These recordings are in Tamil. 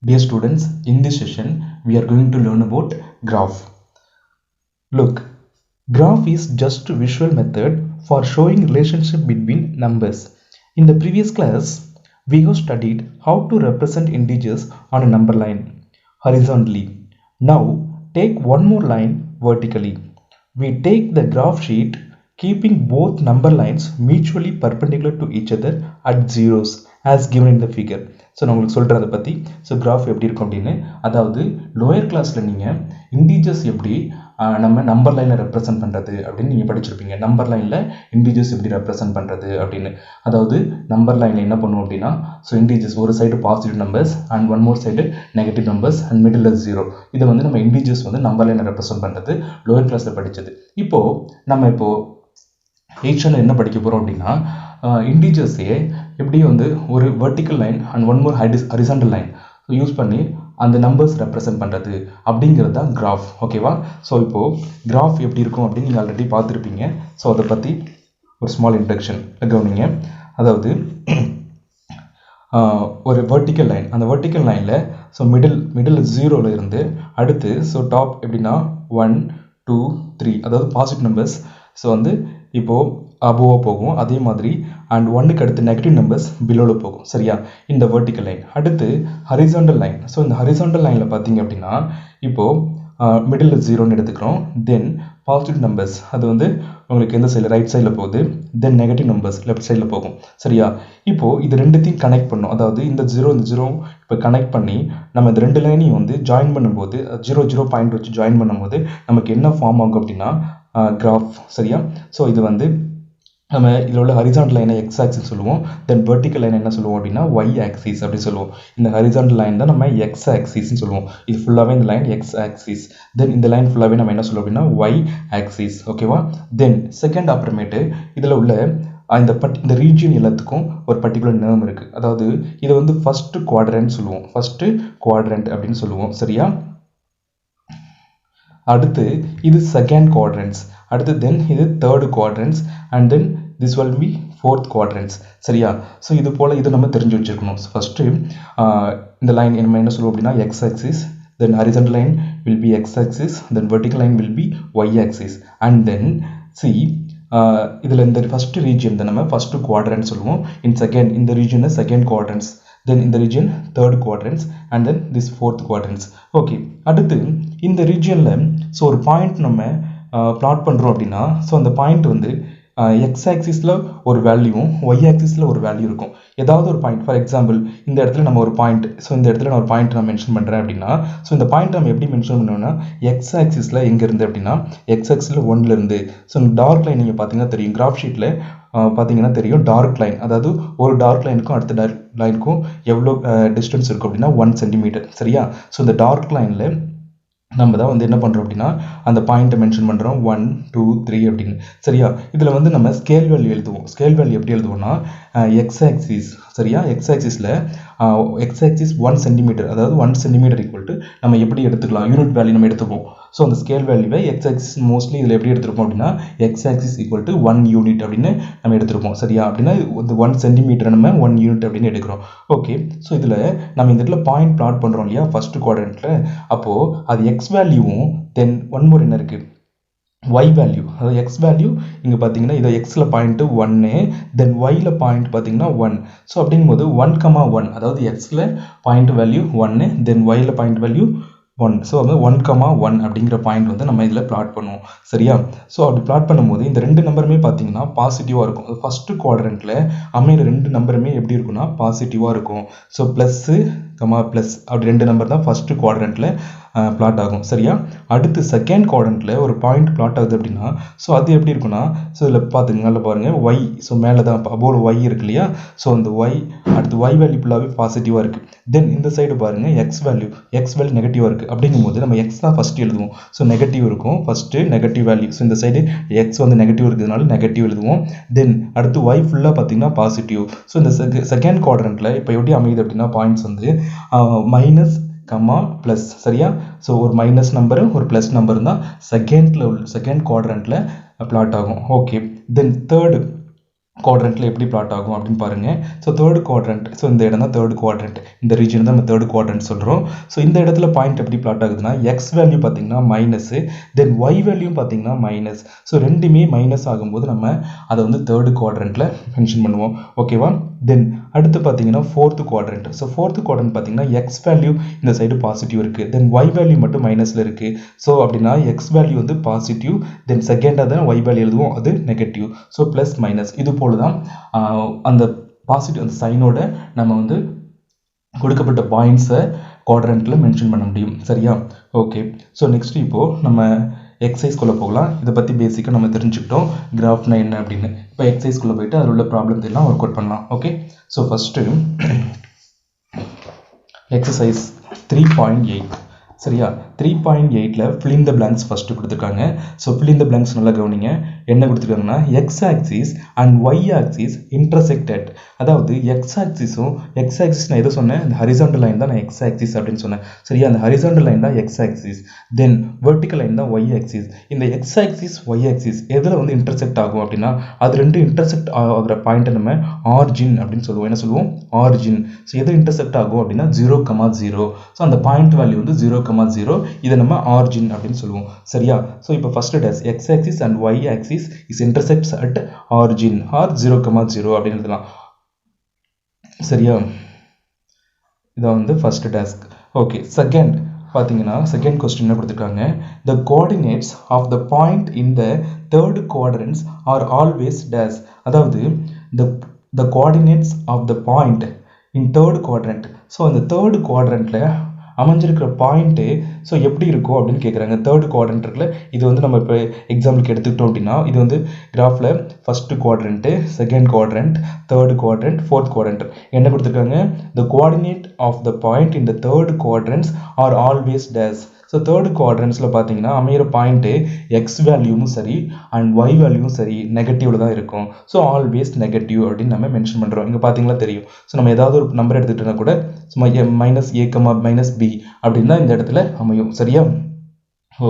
Dear students, in this session we are going to learn about graph. Look, graph is just a visual method for showing relationship between numbers. In the previous class, we have studied how to represent integers on a number line horizontally. Now take one more line vertically. We take the graph sheet keeping both number lines mutually perpendicular to each other at zeros as given in the figure. So நான் உங்களுக்கு சொல்கிறேன் அதை பற்றி. ஸோ கிராஃப் எப்படி இருக்கும் அப்படின்னு, அதாவது லோயர் கிளாஸில் நீங்கள் இண்டீஜர்ஸ் எப்படி நம்ம நம்பர் லைனில் ரெப்ரசென்ட் பண்ணுறது அப்படின்னு நீங்கள் படிச்சிருப்பீங்க. நம்பர் லைனில் இண்டீஜர்ஸ் எப்படி ரெப்ரசென்ட் பண்ணுறது அப்படின்னு. அதாவது நம்பர் லைனில் என்ன பண்ணுவோம் அப்படின்னா, ஸோ இண்டீஜர்ஸ் ஒரு side positive numbers and one more side negative numbers and middle zero. இதை வந்து நம்ம இண்டீஜர்ஸ் வந்து நம்பர் லைனில் ரெப்ரசென்ட் பண்ணுறது லோயர் கிளாஸில் படித்தது. இப்போது 8th ஸ்டாண்டர்ட் என்ன படிக்க போகிறோம் அப்படின்னா, இண்டீஜர்ஸே எப்படி வந்து ஒரு vertical line and one more horizontal line use பண்ணி அந்த நம்பர்ஸ் ரெப்ரசென்ட் பண்ணுறது அப்படிங்கிறது தான் கிராஃப். ஓகேவா? ஸோ இப்போது கிராஃப் எப்படி இருக்கும் அப்படின்னு நீங்கள் ஆல்ரெடி பார்த்துருப்பீங்க. ஸோ அதை பற்றி ஒரு ஸ்மால் இன்ட்ரடக்ஷன் கவனிங்க. அதாவது ஒரு வெர்டிக்கல் லைன், அந்த வெர்டிக்கல் லைனில் ஸோ மிடில் ஜீரோவில் இருந்து அடுத்து ஸோ டாப் எப்படின்னா 1 2 3 அதாவது பாசிட்டிவ் நம்பர்ஸ் ஸோ வந்து இப்போது அபோவாக போகும். அதே மாதிரி அண்ட் 1க்கு அடுத்து நெகட்டிவ் நம்பர்ஸ் பிலோவில் போகும். சரியா? இந்த வெர்டிக்கல் லைன். அடுத்து ஹரிசாண்டல் லைன். ஸோ இந்த ஹரிசாண்டல் லைனில் பார்த்தீங்க அப்படின்னா இப்போது மிடில் ஜீரோன்னு எடுத்துக்கிறோம். தென் பாசிட்டிவ் நம்பர்ஸ் அது வந்து உங்களுக்கு எந்த சைடில் ரைட் சைடில் போகுது. தென் நெகட்டிவ் நம்பர்ஸ் லெஃப்ட் சைடில் போகும். சரியா? இப்போது இது ரெண்டுத்தையும் கனெக்ட் பண்ணணும். அதாவது இந்த ஜீரோ இப்போ கனெக்ட் பண்ணி நம்ம இந்த ரெண்டு லைனையும் வந்து ஜாயின் பண்ணும்போது 0 பாயிண்ட் வச்சு ஜாயின் பண்ணும்போது நமக்கு என்ன ஃபார்ம் ஆகும் அப்படின்னா கிராஃப். சரியா? ஸோ இது வந்து நம்ம இதில் உள்ள ஹரிசாண்டல் லைனை எக்ஸ் ஆக்சிஸ் சொல்லுவோம். தென் வெர்டிக்கல் லைன் என்ன சொல்லுவோம் அப்படின்னா ஒய் ஆக்சிஸ் அப்படின்னு சொல்லுவோம். இந்த ஹரிசாண்டல் லைன் தான் நம்ம எக்ஸ் ஆக்சிஸ்ன்னு சொல்லுவோம். இது ஃபுல்லாகவே இந்த லைன் எக்ஸ் ஆக்சிஸ். தென் இந்த லைன் ஃபுல்லாகவே நம்ம என்ன சொல்லுவோம் அப்படின்னா ஒய் ஆக்சிஸ். ஓகேவா? தென் செகண்ட் அப்புறமேட்டு இதில் உள்ள இந்த ரீஜியன் எல்லாத்துக்கும் ஒரு பர்டிகுலர் நேம் இருக்குது. அதாவது இதை வந்து ஃபஸ்ட்டு குவாட்ரண்ட் சொல்லுவோம். ஃபஸ்ட்டு குவாட்ரண்ட் அப்படின்னு சொல்லுவோம். சரியா? அடுத்து இது செகண்ட் குவாட்ரண்ட்ஸ். அடுத்து தென் இது third quadrants and then this will be fourth quadrants. சரியா? ஸோ இது போல் இது நம்ம தெரிஞ்சு வச்சுருக்கணும். ஃபஸ்ட்டு இந்த லைன் நம்ம என்ன சொல்லுவோம் அப்படின்னா x axis. Then horizontal line will be x axis. Then vertical line will be y axis. And then see இதில் இந்த ஃபஸ்ட்டு ரீஜியன் தான் நம்ம ஃபஸ்ட்டு குவாட்ரண்ட் சொல்லுவோம். இந்த ரீஜியனை செகண்ட் குவாட்ரண்ட்ஸ். தென் இந்த region third quadrants and then this fourth quadrants. Okay, அடுத்து இந்த ரீஜியனில் ஸோ ஒரு பாயிண்ட் நம்ம பிளாட் பண்ணுறோம் அப்படின்னா ஸோ அந்த பாயிண்ட் வந்து எக்ஸ் ஆக்சிஸில் ஒரு வேல்யூவும் ஒய் ஆக்சிஸில் ஒரு வேல்யூ இருக்கும். ஏதாவது ஒரு பாயிண்ட், ஃபார் எக்ஸாம்பிள் இந்த இடத்துல நம்ம ஒரு பாயிண்ட், ஸோ இந்த இடத்துல நான் ஒரு பாயிண்ட் நான் மென்ஷன் பண்ணுறேன் அப்படின்னா ஸோ இந்த பாயிண்ட் நம்ம எப்படி மென்ஷன் பண்ணுவோம்னா எக்ஸ் ஆக்சிஸில் எங்கேருந்து அப்படின்னா எக்ஸ் ஆக்சிஸில் 1லேருந்து. ஸோ டார்க் லைன் நீங்கள் பார்த்தீங்கன்னா தெரியும், கிராஃப் ஷீட்டில் பார்த்தீங்கன்னா தெரியும். டார்க் லைன் அதாவது ஒரு டார்க் லைனுக்கும் அடுத்த டார்க் லைனுக்கும் எவ்வளோ டிஸ்டன்ஸ் இருக்கும் அப்படின்னா 1 சென்டிமீட்டர். சரியா? ஸோ இந்த டார்க் லைனில் நம்ம தான் வந்து என்ன பண்ணுறோம் அப்படின்னா அந்த பாயிண்ட்டை மென்ஷன் பண்ணுறோம் 1 2 3 அப்படின்னு. சரியா? இதில் வந்து நம்ம ஸ்கேல் வேல்யூ எழுதுவோம். ஸ்கேல் வேல்யூ எப்படி எழுதுவோம்னா எக்ஸ் ஆக்சிஸ். சரியா? எக்ஸ் ஆக்சிஸில் எக்ஸ் ஆக்சிஸ் 1 சென்டிமீட்டர், அதாவது 1 சென்டிமீட்டர் ஈக்குவல் டு நம்ம எப்படி எடுத்துக்கலாம், யூனிட் வேல்யூ நம்ம எடுத்துப்போம். ஸோ அந்த ஸ்கேல் வேல்யூவை எக்ஸ் ஆக்சிஸ் மோஸ்ட்லி இதில் எப்படி எடுத்துருப்போம் அப்படின்னா x axis equal to 1 unit அப்படின்னு நம்ம எடுத்துருப்போம். சரியா? அப்படின்னா இந்த 1 சென்டிமீட்டர் நம்ம 1 யூனிட் அப்படின்னு எடுக்கிறோம். ஓகே, ஸோ இதில் நம்ம இந்த இடத்துல பாயிண்ட் பிளாட் பண்ணுறோம் இல்லையா ஃபஸ்ட்டு குவாட்ரண்ட்டில். அப்போது அது எக்ஸ் வேல்யூவும் தென் ஒன் மோர் என்ன இருக்குது ஒய் வேல்யூ. அதாவது எக்ஸ் வேல்யூ இங்கே பார்த்தீங்கன்னா இதை எக்ஸில் பாயிண்ட்டு 1 தென் ஒயில் பாயிண்ட் பார்த்தீங்கன்னா 1. ஸோ அப்படிங்கும்போது 1,1 அதாவது எக்ஸில் பாயிண்ட் வேல்யூ 1 தென் ஒயில் பாயிண்ட் வேல்யூ 1. ஸோ வந்து 1,1 அப்படிங்கிற பாயிண்ட் வந்து நம்ம இதில் பிளாட் பண்ணுவோம். சரியா? ஸோ அப்படி பிளாட் பண்ணும்போது இந்த ரெண்டு நம்பருமே பார்த்தீங்கன்னா பாசிட்டிவாக இருக்கும். அது ஃபஸ்ட்டு குவாட்ரண்ட்டில் அமையிற ரெண்டு நம்பருமே எப்படி இருக்குன்னா பாசிட்டிவாக இருக்கும். ஸோ ப்ளஸ்ஸு ப்ளஸ் அப்படி ரெண்டு நம்பர் தான் ஃபஸ்ட்டு குவாட்ரண்ட்டில் பிளாட் ஆகும். சரியா? அடுத்து செகண்ட் குவாட்ரண்ட்டில் ஒரு பாயிண்ட் பிளாட் ஆகுது அப்படின்னா ஸோ அது எப்படி இருக்குன்னா ஸோ இதில் பார்த்துங்க, நல்லா பாருங்கள் ஒய். ஸோ மேலே தான் அபோவில் ஒய் இருக்கு இல்லையா? ஸோ அந்த ஒய் அடுத்து ஒய் வேல்யூ ஃபுல்லாகவே பாசிட்டிவாக இருக்குது. தென் இந்த சைடு பாருங்கள் எக்ஸ் வேல்யூ நெகட்டிவாக இருக்குது. அப்படிங்கும்போது நம்ம எக்ஸ் தான் ஃபஸ்ட்டு எழுதுவோம். ஸோ நெகட்டிவ் இருக்கும் ஃபஸ்ட்டு நெகட்டிவ் வேல்யூ. ஸோ இந்த சைடு எக்ஸ் வந்து நெகட்டிவ் இருக்கிறதுனால நெகட்டிவ் எழுதுவோம். தென் அடுத்து ஒய் ஃபுல்லாக பார்த்தீங்கன்னா பாசிட்டிவ். ஸோ இந்த செகண்ட் குவாட்ரண்ட்டில் இப்போ எப்படி அமையுது அப்படின்னா பாயிண்ட்ஸ் வந்து மைனஸ் ப்ளஸ். சரியா? ஸோ ஒரு மைனஸ் நம்பரு ஒரு ப்ளஸ் நம்பர் தான் செகண்ட் குவாட்ரண்ட்டில் பிளாட் ஆகும். ஓகே, தென் தேர்டு குவாட்ரண்ட்டில் எப்படி பிளாட் ஆகும் அப்படின்னு பாருங்கள். ஸோ தேர்ட் குவாட்ரண்ட், ஸோ இந்த இடம் தான் தேர்ட் குவாட்ரண்ட், இந்த ரீஜன் தான் நம்ம தேர்ட் குவாட்ரண்ட் சொல்கிறோம். ஸோ இந்த இடத்துல பாயிண்ட் எப்படி பிளாட் ஆகுதுன்னா எக்ஸ் வேல்யூ பார்த்தீங்கன்னா மைனஸு, தென் ஒய் வேல்யூ பார்த்தீங்கன்னா மைனஸ். ஸோ ரெண்டுமே மைனஸ் ஆகும்போது நம்ம அதை வந்து தேர்ட் குவாட்ரண்ட்டில் மென்ஷன் பண்ணுவோம். ஓகேவா? தென் அடுத்து பார்த்தீங்கன்னா fourth quadrant. So fourth quadrant பார்த்தீங்கன்னா எக்ஸ் வேல்யூ இந்த சைடு பாசிட்டிவ் இருக்குது, தென் ஒய் வேல்யூ மட்டும் மைனஸில் இருக்குது. ஸோ அப்படின்னா எக்ஸ் வேல்யூ வந்து பாசிட்டிவ், தென் செகண்டாக தான் ஒய் வேல்யூ எழுதுவோம், அது நெகட்டிவ். ஸோ ப்ளஸ் மைனஸ் இது போல தான் அந்த பாசிட்டிவ் அந்த சைனோட நம்ம வந்து கொடுக்கப்பட்ட பாயிண்ட்ஸை குவாட்ரண்ட்டில் மென்ஷன் பண்ண முடியும். சரியா? ஓகே. ஸோ நெக்ஸ்ட் இப்போது நம்ம எக்ஸசைஸ்குள்ளே போகலாம். இதை பற்றி பேசிக்காக நம்ம தெரிஞ்சுக்கிட்டோம் கிராஃப்னா என்ன அப்படின்னு. இப்போ எக்ஸசைஸ்குள்ளே போயிட்டு அதில் உள்ள ப்ராப்ளம்ஸ் எல்லாம் ஒர்க் அவுட் பண்ணலாம். ஓகே. So first exercise 3.8. சரியா? 3.8ல fill in the blanks first கொடுத்துருக்காங்க. So fill in the blanks நல்லா கவனிங்க. என்ன கொடுத்துருக்காங்கன்னா X axis and Y axis intersected. அதாவது எக்ஸ் ஆக்சிஸும் எக்ஸ் ஆக்சிஸ் நான் எதை சொன்னேன், இந்த ஹரிசாண்டல் லைன் தான் நான் எக்ஸ் ஆக்சிஸ் அப்படின்னு சொன்னேன். சரியா? அந்த ஹரிசாண்டல் லைன் தான் X axis, then vertical line தான் ஒய் ஆக்சிஸ். இந்த எக்ஸ் ஆக்சிஸ் ஒய் ஆக்சிஸ் எதில் வந்து இன்டர்செக்ட் ஆகும் அப்படின்னா அது ரெண்டு இன்டர்செக்ட் ஆகிற பாயிண்ட்டை நம்ம ஆரிஜின் அப்படின்னு சொல்லுவோம். என்ன சொல்லுவோம்? ஆரிஜின். ஸோ எது இன்டர்செக்ட் ஆகும் அப்படின்னா 0,0. ஸோ அந்த பாயிண்ட் வேல்யூ வந்து 0,0, இதை நம்ம ஆரிஜின் அப்படின்னு சொல்லுவோம். சரியா? ஸோ இப்போ first dash x axis and Y axis is intersects at origin or 0,0 அப்படின்னு எழுதலாம். சரியா? இதான் வந்து ஃபர்ஸ்ட் டாஸ்க். ஓகே. செகண்ட் பார்த்தீங்கன்னா செகண்ட் கொஸ்டின் என்ன கொடுத்துருக்காங்க, the coordinates of the point in the third quadrants are always dash. அதாவது the coordinates of the point in third quadrant. So அந்த தேர்ட் குவாட்ரண்ட்ல அமைஞ்சிருக்கிற பாயிண்ட்டு ஸோ எப்படி இருக்கும் அப்படின்னு கேட்குறாங்க. தேர்ட் குவாட்ரண்ட் இருக்குல்ல, இது வந்து நம்ம இப்போ எக்ஸாம்பிளுக்கு எடுத்துக்கிட்டோம் அப்படின்னா இது வந்து கிராஃபில் first quadrant, second quadrant, third quadrant, fourth quadrant என்ன கொடுத்துருக்காங்க, the coordinate of the point in the third quadrants are always days. So third குவாட்ரண்ட்ஸில் பார்த்தீங்கன்னா அமையிற பாயிண்ட்டு எக்ஸ் வேல்யூவும் சரி அண்ட் ஒய் வேல்யூவும் சரி நெகட்டிவில் தான் இருக்கும். ஸோ ஆல்வேஸ் நெகட்டிவ் அப்படின்னு நம்ம மென்ஷன் பண்ணுறோம். இங்கே பார்த்தீங்களா தெரியும். ஸோ நம்ம ஏதாவது ஒரு நம்பர் எடுத்துகிட்டோன்னா கூட சும்மா -a, -b அப்படின்னு தான் இந்த இடத்துல அமையும். சரியா?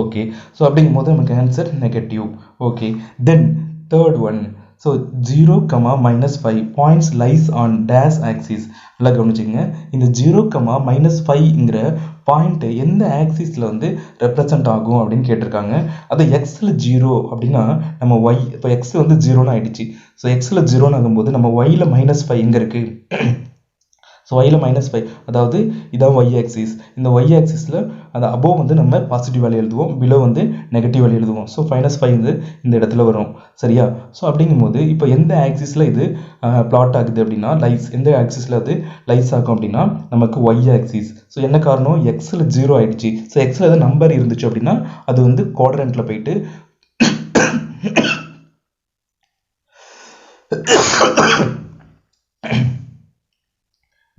ஓகே. ஸோ அப்படிங்கும் போது நமக்கு answer negative. Okay. Then third one, so 0,-5 points lies on dash axis. நல்லா கவனிச்சுங்க. இந்த 0,-5ங்கிற பாயிண்ட்டு எந்த ஆக்சிஸில் வந்து ரெப்ரசன்ட் ஆகும் அப்படின்னு கேட்டிருக்காங்க. அது எக்ஸில் 0 அப்படின்னா நம்ம ஒய், இப்போ எக்ஸ் வந்து 0ன்னு ஆகிடுச்சு. ஸோ எக்ஸில் 0ன்னு ஆகும்போது நம்ம ஒயில் -5 எங்கே இருக்குது, ஸோ ஒயில் -5 அதாவது இதான் ஒய் ஆக்சிஸ். இந்த ஒய் ஆக்சிஸில் அந்த அபோவ் வந்து நம்ம பாசிட்டிவ் வேல்யூ எழுதுவோம், பிலோ வந்து நெகட்டிவ் வேல்யூ எழுதுவோம். ஸோ -5 வந்து இந்த இடத்துல வரும். சரியா? ஸோ அப்படிங்கும்போது இப்போ எந்த ஆக்சிஸில் இது பிளாட் ஆகுது அப்படின்னா லைஸ், எந்த ஆக்சிஸில் அது லைஸ் ஆகும் அப்படின்னா நமக்கு ஒய் ஆக்சிஸ். ஸோ என்ன காரணம், எக்ஸில் 0 ஆகிடுச்சு. ஸோ எக்ஸில் ஏதாவது நம்பர் இருந்துச்சு அப்படின்னா அது வந்து குவாட்ரண்ட்டில் போயிட்டு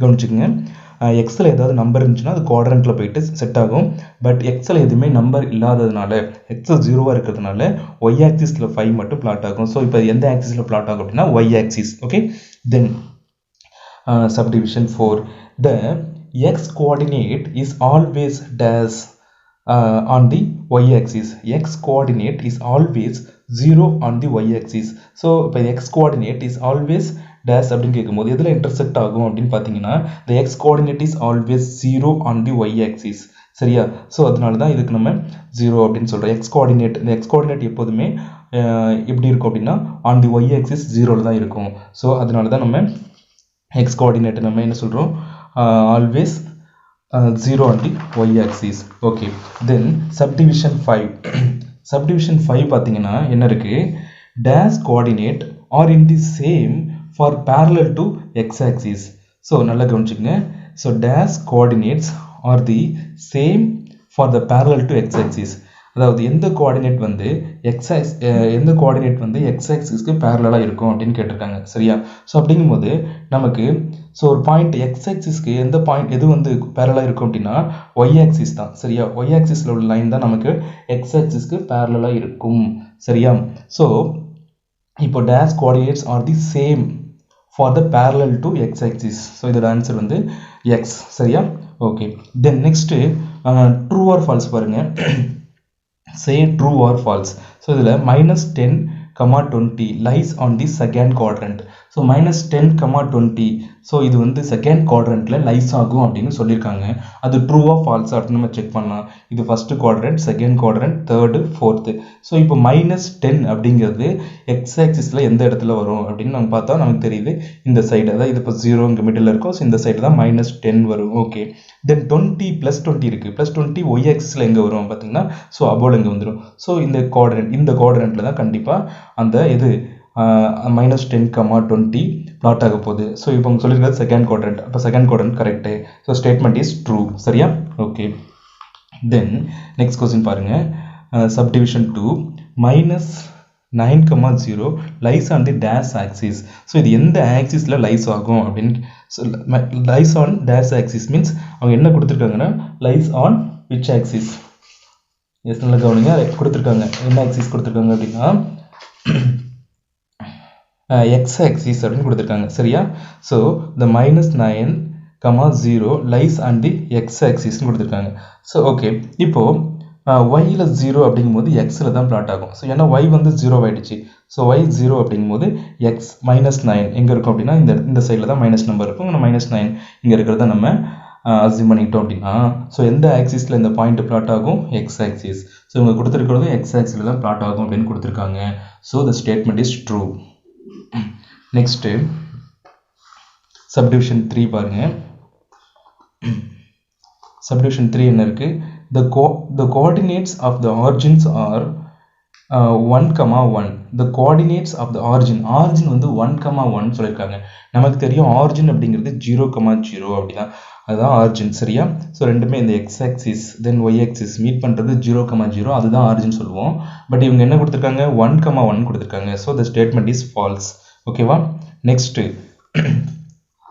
கவனிச்சுக்கோங்க. எக்ஸில் ஏதாவது நம்பர் இருந்துச்சுன்னா அது குவாட்ரண்ட்டில் போயிட்டு செட் ஆகும். பட் எக்ஸில் எதுவுமே நம்பர் இல்லாததுனால, எக்ஸ் 0வாக இருக்கிறதுனால ஒய் ஆக்சிஸில் 5 மட்டும் பிளாட் ஆகும். ஸோ இப்போ எந்த ஆக்சிஸில் பிளாட் ஆகும் அப்படின்னா y axis. Okay. Then subdivision 4, the x coordinate is always dash on the y-axis. X coordinate is always 0 on the y-axis. So இப்போ x coordinate is always dash அப்படின்னு கேட்கும்போது எதில் இன்டர்செக்ட் ஆகும் அப்படின்னு பார்த்தீங்கன்னா the x coordinate is always 0 on the y-axis. சரியா? ஸோ அதனால தான் இதுக்கு நம்ம 0 அப்படின்னு சொல்கிறோம். எக்ஸ் கோஆர்டினேட், இந்த எக்ஸ் கோஆர்டினேட் எப்போதுமே எப்படி இருக்கும் அப்படின்னா ஆன் தி y-axis 0ல் தான் இருக்கும். ஸோ அதனால தான் நம்ம எக்ஸ் கோஆர்டினேட் நம்ம என்ன சொல்கிறோம், always 0 on the y-axis. Okay. Then subdivision 5. Subdivision 5 பார்த்தீங்கன்னா என்ன இருக்கு, dash coordinate are in the same for parallel to x-axis. So நல்லா கவனிச்சுங்க. So dash coordinates are the same for the parallel to x-axis. அதாவது எந்த கோஆர்டினேட் வந்து எந்த கோஆர்டினேட் வந்து x-axisக்கு பேரலாக இருக்கும் அப்படின்னு கேட்டிருக்காங்க. சரியா? ஸோ அப்படிங்கும்போது நமக்கு ஸோ ஒரு பாயிண்ட் x-axisக்கு எந்த பாயிண்ட் எது வந்து பேரலாக இருக்கும் அப்படின்னா y-axis தான். சரியா? y-axisல உள்ள லைன் தான் நமக்கு x-axisக்கு பேரலாக இருக்கும். சரியா? ஸோ இப்போ dash coordinates are the same for the parallel to x-axis. So இதோட ஆன்சர் வந்து x. சரியா? Okay. Then next true or false பாருங்க. say true or false. So இதில் -10, 20 lies on the second quadrant. So minus 10, 20. So இது வந்து செகண்ட் குவாட்ரண்ட்ல லைஸ் ஆகும் அப்படின்னு சொல்லியிருக்காங்க. அது ட்ரூவா ஃபால்ஸா அப்படின்னு நம்ம செக் பண்ணலாம். இது first quadrant, second quadrant, third, fourth. So இப்போ -10 அப்படிங்கிறது எக்ஸ் ஆக்சிஸில் எந்த இடத்துல வரும் அப்படின்னு நம்ம பார்த்தா நமக்கு தெரியுது இந்த சைடு, அதாவது இது இப்போ 0 இங்கே மிடில் இருக்கும். ஸோ இந்த சைடு தான் -10 வரும். ஓகே, தென் 20 +20 இருக்குது. +20 ஒய் ஆக்சிஸில் எங்கே வரும் பார்த்தீங்கன்னா, ஸோ அபோல் இங்கே வந்துடும். ஸோ இந்த குவாட்ரண்ட்டில் தான் கண்டிப்பாக அந்த இது -10, 20 பிளாட் ஆக போகுது. ஸோ இப்போ அவங்க சொல்லியிருக்கிறது செகண்ட் குவாட்ரண்ட். அப்போ second quadrant correct. So statement is true. சரியா? ஓகே, தென் நெக்ஸ்ட் கொஸ்டின் பாருங்க. Subdivision 2 -9, 0 lies on the dash axis. So இது எந்த ஆக்சிஸில் லைஸ் ஆகும் அப்படின்னு, lies on dash axis means அவங்க என்ன கொடுத்துருக்காங்கன்னா lies on which axis. Yes, நல்லா கவனிங்க, கொடுத்துருக்காங்க. என்ன ஆக்சிஸ் கொடுத்துருக்காங்க அப்படின்னா எக்ஸ் ஆக்சிஸ் அப்படின்னு கொடுத்துருக்காங்க. சரியா? ஸோ இந்த -9, 0 லைஸ் ஆன் தி எக்ஸ் ஆக்சிஸ்ன்னு கொடுத்துருக்காங்க. ஸோ ஓகே, இப்போது ஒய்யில் 0 அப்படிங்கும்போது எக்ஸில் தான் பிளாட் ஆகும். ஸோ ஏன்னா ஒய் வந்து 0 ஆகிடுச்சு. ஸோ ஒய் 0 அப்படிங்கும்போது எக்ஸ் -9 எங்கே இருக்கும் அப்படின்னா இந்த சைடில் தான் மைனஸ் நம்பர் இருக்கும். -9 இங்கே இருக்கிறத நம்ம அசியூம் பண்ணிக்கிட்டோம் அப்படின்னா, ஸோ எந்த ஆக்சிஸில் இந்த பாயிண்ட் பிளாட் ஆகும்? X axis. ஸோ இவங்க கொடுத்துருக்கிறது எக்ஸ் ஆக்சிஸில் தான் பிளாட் ஆகும் அப்படின்னு கொடுத்துருக்காங்க. So the statement is true. Next subdivision 3 பாருங்க. சப்டிவிஷன் 3 என்ன இருக்கு? The coordinates of the origins are 1, 1. The coordinates of the origin வந்து 1, 1 சொல்லியிருக்காங்க. நமக்கு தெரியும் ஆரிஜின் அப்படிங்கிறது 0, 0 அப்படிதான், அதுதான் ஆரிஜின். சரியா? ஸோ ரெண்டுமே இந்த எக்ஸ் ஆக்சிஸ் தென் ஒய் ஆக்சிஸ் மீட் பண்ணுறது 0, 0, அதுதான் ஆரிஜின் சொல்லுவோம். பட் இவங்க என்ன கொடுத்துருக்காங்க? 1, 1 கொடுத்துருக்காங்க. So the statement is false. ஓகேவா? நெக்ஸ்ட்டு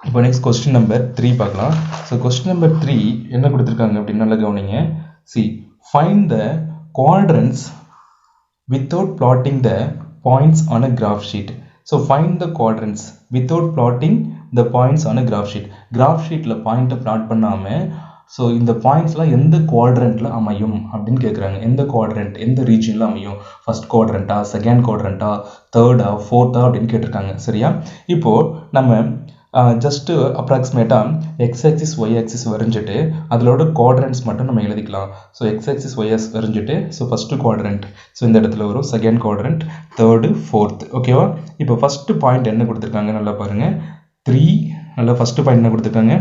இப்போ நெக்ஸ்ட் கொஸ்டின் நம்பர் 3 பார்க்கலாம். ஸோ கொஸ்டின் நம்பர் 3 என்ன கொடுத்துருக்காங்க அப்படின்னு நல்லா கவனிங்க. See, find the quadrants without plotting the points on a graph sheet. So find the quadrants without plotting the points on a graph sheet. Graph sheetல பாயிண்ட் பிளாட் பண்ணாம, ஸோ இந்த பாயிண்ட்ஸ்லாம் எந்த குவாட்ரண்ட்டில் அமையும் அப்படின்னு கேட்குறாங்க. எந்த குவாட்ரண்ட், எந்த ரீஜனில் அமையும்? ஃபர்ஸ்ட் குவாட்ரண்ட்டா, செகண்ட் குவாட்ரண்ட்டா, தேர்டா, ஃபோர்த்தா அப்படின்னு கேட்டிருக்காங்க. சரியா? இப்போது நம்ம ஜஸ்ட்டு அப்ராக்சிமேட்டாக எக்ஸ் ஆக்சிஸ் ஒய் ஆக்சிஸ் வரைஞ்சிட்டு அதோட குவாட்ரண்ட்ஸ் மட்டும் நம்ம எழுதிக்கலாம். So x axis y axis வரைஞ்சிட்டு, ஸோ ஃபஸ்ட்டு குவாட்ரண்ட் ஸோ இந்த இடத்துல வரும், செகண்ட் குவாட்ரண்ட், தேர்டு, ஃபோர்த். ஓகேவா? இப்போ ஃபஸ்ட்டு பாயிண்ட் என்ன கொடுத்துருக்காங்க நல்லா பாருங்கள். 3 நல்லா ஃபஸ்ட்டு பாயிண்ட் என்ன கொடுத்துருக்காங்க?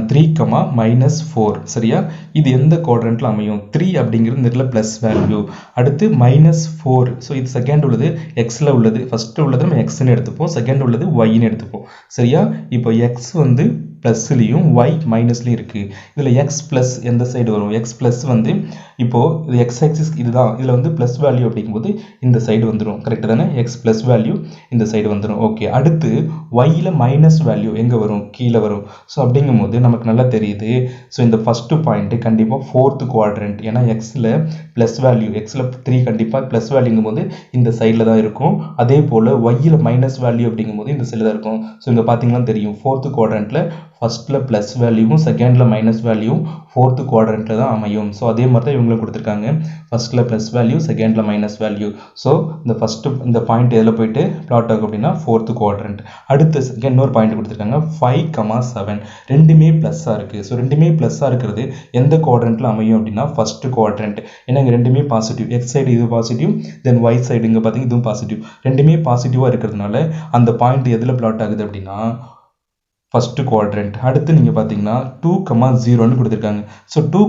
3, -4. சரியா? இது எந்த குவாட்ரண்ட்டில் அமையும்? 3 அப்படிங்கிறது இந்த ப்ளஸ் வேல்யூ, அடுத்து -4. ஸோ இது செகண்ட் உள்ளது எக்ஸில் உள்ளது, ஃபஸ்ட்டு உள்ளது நம்ம எக்ஸ்ன்னு எடுத்துப்போம், செகண்ட் உள்ளது ஒய்ன்னு எடுத்துப்போம். சரியா? இப்போ எக்ஸ் வந்து ப்ளஸ்லையும் ஒய் மைனஸ்லையும் இருக்குது. இதில் எக்ஸ் ப்ளஸ் எந்த சைடு வரும்? எக்ஸ் ப்ளஸ் வந்து இப்போது இது எக்ஸ் ஆக்சிஸ் இதுதான், இதில் வந்து ப்ளஸ் வேல்யூ அப்படிங்கும்போது இந்த சைடு வந்துடும். கரெக்டு தானே? எக்ஸ் ப்ளஸ் வேல்யூ இந்த சைடு வந்துடும். ஓகே, அடுத்து ஒய்யில் மைனஸ் வேல்யூ எங்கே வரும்? கீழே வரும். ஸோ அப்படிங்கும்போது நமக்கு நல்லா தெரியுது. ஸோ இந்த ஃபஸ்ட்டு பாயிண்ட்டு கண்டிப்பாக ஃபோர்த்து குவாட்ரண்ட், ஏன்னா எக்ஸில் ப்ளஸ் வேல்யூ, எக்ஸில் 3 கண்டிப்பாக ப்ளஸ் வேல்யூங்கும் போது இந்த சைடில் தான் இருக்கும். அதே போல் ஒய்யில் மைனஸ் வேல்யூ அப்படிங்கும்போது இந்த சைடில் தான் இருக்கும். ஸோ இங்கே பார்த்தீங்கன்னா தெரியும், ஃபோர்த்து குவாட்ரண்ட்டில் ஃபஸ்ட்டில் ப்ளஸ் வேல்யூவும் செகண்டில் மைனஸ் வேல்யூவும் ஃபோர்த்து குவாட்ரண்ட்டில் தான் அமையும். ஸோ அதே மாதிரி தான் இவங்களும் கொடுத்துருக்காங்க, ஃபஸ்ட்டில் ப்ளஸ் வேல்யூ, செகண்டில் மைனஸ் வேல்யூ. ஸோ இந்த பாயிண்ட் எதில் போயிட்டு பிளாட் ஆகும் அப்படின்னா ஃபோர்த்து குவாட்ரண்ட். அடுத்து இன்னொரு பாயிண்ட் கொடுத்துருக்காங்க 5, 7 ரெண்டுமே ப்ளஸ்ஸாக இருக்குது. ஸோ ரெண்டுமே ப்ளஸ்ஸாக இருக்கிறது எந்த குவாட்ரண்ட்டில் அமையும் அப்படின்னா ஃபஸ்ட்டு குவாட்ரண்ட். ஏன்னா இங்கே ரெண்டுமே பாசிட்டிவ், எக்ஸ் சைடு இது பாசிட்டிவ், தென் ஒய் சைடு இங்கே பார்த்தீங்கன்னா இதுவும் பாசிட்டிவ், ரெண்டுமே பாசிட்டிவாக இருக்கிறதுனால அந்த பாயிண்ட் எதில் பிளாட் ஆகுது அப்படின்னா ஃபஸ்ட்டு குவாட்ரண்ட். அடுத்து நீங்கள் பார்த்தீங்கன்னா 2, 0ன்னு கொடுத்துருக்காங்க. So 2,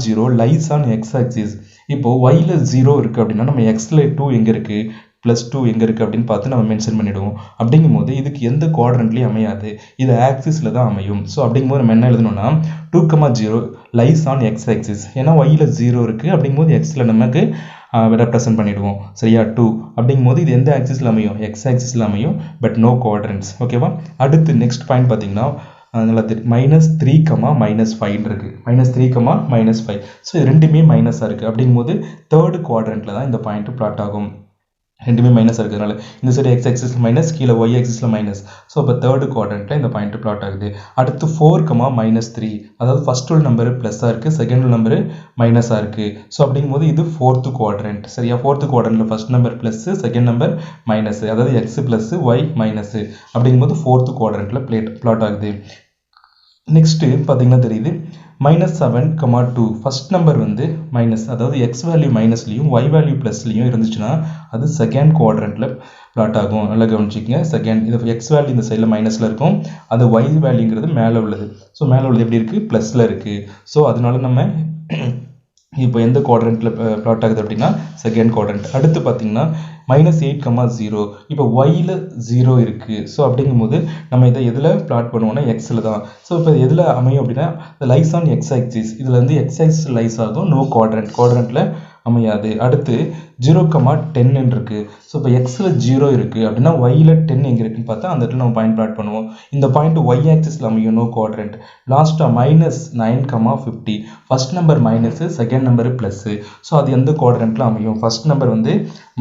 0 lies on X axis. இப்போது ஒய்யில் 0 இருக்குது அப்படின்னா நம்ம எக்ஸில் 2 எங்கே இருக்குது, +2 எங்கே இருக்குது அப்படின்னு பார்த்து நம்ம மென்ஷன் பண்ணிவிடுவோம். அப்படிங்கும்போது இதுக்கு எந்த குவாட்ரண்ட்லேயும் அமையாது, இது ஆக்சிஸில் தான் அமையும். ஸோ அப்படிங்கும்போது நம்ம என்ன எழுதணும்னா 2, 0 லைஸ் ஆன் எக்ஸ் ஆக்சிஸ். ஏன்னா ஒய்யில் 0 இருக்குது அப்படிங்கும்போது எக்ஸில் நமக்கு ரெப்ரசன்ட் பண்ணிவிடுவோம். சரியா? 2 அப்படிங்கும்போது இது எந்த ஆக்சிஸில் அமையும்? எக்ஸ் ஆக்சிஸில் அமையும், பட் நோ குவாட்ரண்ட்ஸ். ஓகேவா? அடுத்து நெக்ஸ்ட் பாயிண்ட் பார்த்தீங்கன்னா நல்லா -3, -5 இருக்குது. -3, -5. ஸோ இது ரெண்டுமே மைனஸாக இருக்குது. அப்படிங்கும்போது தேர்டு குவாட்ரண்ட்டில் தான் இந்த பாயிண்ட் பிளாட் ஆகும். ரெண்டுமே மைனஸ் இருக்கிறதுனால இந்த சைடு எக்ஸ் ஆக்சிஸில் மைனஸ், கீழே ஒய் ஆக்சிஸில் மைனஸ். ஸோ இப்போ தேர்டு குவாட்ரண்ட்டில் இந்த பாயிண்ட் பிளாட் ஆகுது. அடுத்து 4,-3, அதாவது ஃபர்ஸ்ட் உள்ள நம்பர் ப்ளஸ்ஸாக இருக்குது, செகண்ட் உள்ள நம்பர் மைனஸாக இருக்குது. ஸோ அப்படிங்கும்போது இது ஃபோர்த்து குவாட்ரண்ட். சரியா, ஃபோர்த்து குவாட்ரண்ட்டில் first number plus, second number minus, அதாவது எக்ஸ் ப்ளஸ்ஸு ஒய் மைனஸு. அப்படிங்கும்போது ஃபோர்த்து குவாட்ரண்ட்டில் பிளாட் ஆகுது. நெக்ஸ்ட்டு பார்த்தீங்கன்னா தெரியுது -7,2 ஃபர்ஸ்ட் நம்பர் வந்து மைனஸ், அதாவது எக்ஸ் வேல்யூ மைனஸ்லையும் ஒய் வேல்யூ ப்ளஸ்லையும் இருந்துச்சுன்னா அது செகண்ட் குவாட்ரண்ட்டில் பிளாட் ஆகும். நல்லா கவனிச்சிக்கங்க. செகண்ட், இது எக்ஸ் வேல்யூ இந்த சைடில் மைனஸில் இருக்கும், அது ஒய் வேல்யூங்கிறது மேலே உள்ளது. ஸோ மேலே உள்ளது எப்படி இருக்குது, ப்ளஸில் இருக்குது. ஸோ அதனால நம்ம இப்போ எந்த குவாட்ரண்ட்டில் பிளாட் ஆகுது அப்படின்னா செகண்ட் குவாட்ரண்ட். அடுத்து பார்த்தீங்கன்னா -8,0 இப்போ ஒயில் 0 இருக்குது. ஸோ அப்படிங்கும்போது நம்ம இதை எதில் பிளாட் பண்ணுவோம்னா எக்ஸில் தான். ஸோ இப்போ எதில் அமையும் அப்படின்னா லைஸ் ஆன் எக்ஸ் ஆக்சிஸ். இதில் வந்து எக்ஸ் ஆக்சிஸ் லைஸ் ஆகும், நோ குவாட்ரண்ட்டில் அமையாது. அடுத்து 0,10 இருக்குது. ஸோ இப்போ எக்ஸில் 0 இருக்குது அப்படின்னா ஒயில் 10 எங்கே இருக்குன்னு பார்த்தா அந்த இடத்துல நம்ம பாயிண்ட் பிளாட் பண்ணுவோம். இந்த பாயிண்ட் ஒய் ஆக்சிஸில் அமையும், நோ குவாட்ரண்ட். லாஸ்ட்டாக -9,50 first number minus, second number plus. So அது எந்த குவாட்ரண்ட்டில் அமையும், ஃபர்ஸ்ட் நம்பர் வந்து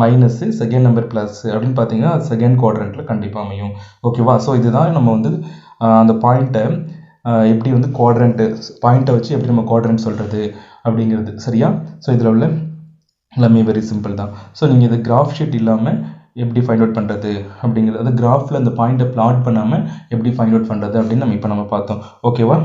மைனஸு, செகண்ட் நம்பர் ப்ளஸ் அப்படின்னு பார்த்தீங்கன்னா அது செகண்ட் குவாட்ரண்ட்டில் கண்டிப்பாக அமையும். ஓகேவா. ஸோ இதுதான் நம்ம வந்து அந்த பாயிண்ட்டை எப்படி வந்து குவாட்ரண்ட்டு பாயிண்ட்டை வச்சு எப்படி நம்ம குவாட்ரண்ட் சொல்கிறது அப்படிங்கிறது. சரியா. ஸோ இதில் உள்ள எல்லாமே வெரி சிம்பிள் தான். ஸோ நீங்கள் இது கிராஃப் ஷீட் இல்லாமல் எப்படி ஃபைண்ட் அவுட் பண்ணுறது அப்படிங்கிறது, அது கிராஃபில் அந்த பாயிண்ட்டை பிளாட் பண்ணாமல் எப்படி ஃபைண்ட் அவுட் பண்ணுறது அப்படின்னு நம்ம இப்போ பார்த்தோம். ஓகேவா.